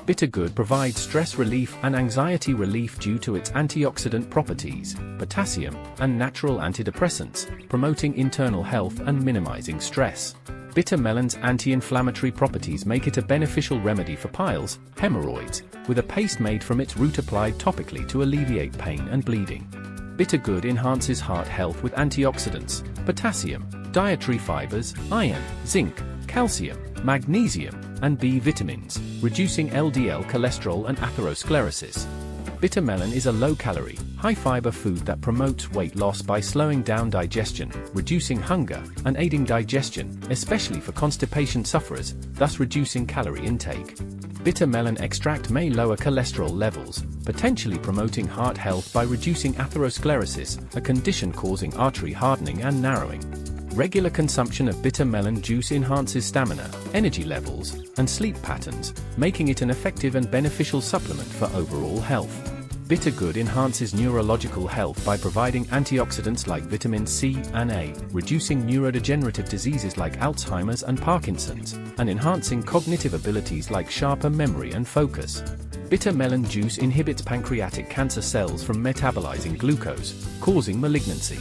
Bitter gourd provides stress relief and anxiety relief due to its antioxidant properties, potassium, and natural antidepressants, promoting internal health and minimizing stress. Bitter melon's anti-inflammatory properties make it a beneficial remedy for piles, hemorrhoids, with a paste made from its root applied topically to alleviate pain and bleeding. Bitter gourd enhances heart health with antioxidants, potassium, dietary fibers, iron, zinc, calcium, magnesium, and B vitamins, reducing LDL cholesterol and atherosclerosis. Bitter melon is a low-calorie, high-fiber food that promotes weight loss by slowing down digestion, reducing hunger, and aiding digestion, especially for constipation sufferers, thus reducing calorie intake. Bitter melon extract may lower cholesterol levels, potentially promoting heart health by reducing atherosclerosis, a condition causing artery hardening and narrowing. Regular consumption of bitter melon juice enhances stamina, energy levels, and sleep patterns, making it an effective and beneficial supplement for overall health. Bitter gourd enhances neurological health by providing antioxidants like vitamin C and A, reducing neurodegenerative diseases like Alzheimer's and Parkinson's, and enhancing cognitive abilities like sharper memory and focus. Bitter melon juice inhibits pancreatic cancer cells from metabolizing glucose, causing malignancy.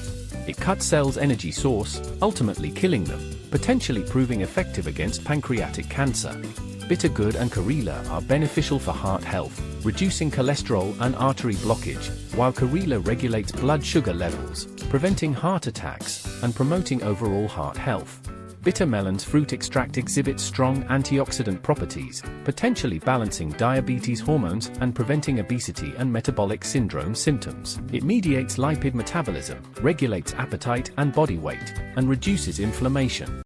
It cuts cells' energy source, ultimately killing them, potentially proving effective against pancreatic cancer. Bitter gourd and Karela are beneficial for heart health, reducing cholesterol and artery blockage, while Karela regulates blood sugar levels, preventing heart attacks, and promoting overall heart health. Bitter melon's fruit extract exhibits strong antioxidant properties, potentially balancing diabetes hormones and preventing obesity and metabolic syndrome symptoms. It mediates lipid metabolism, regulates appetite and body weight, and reduces inflammation.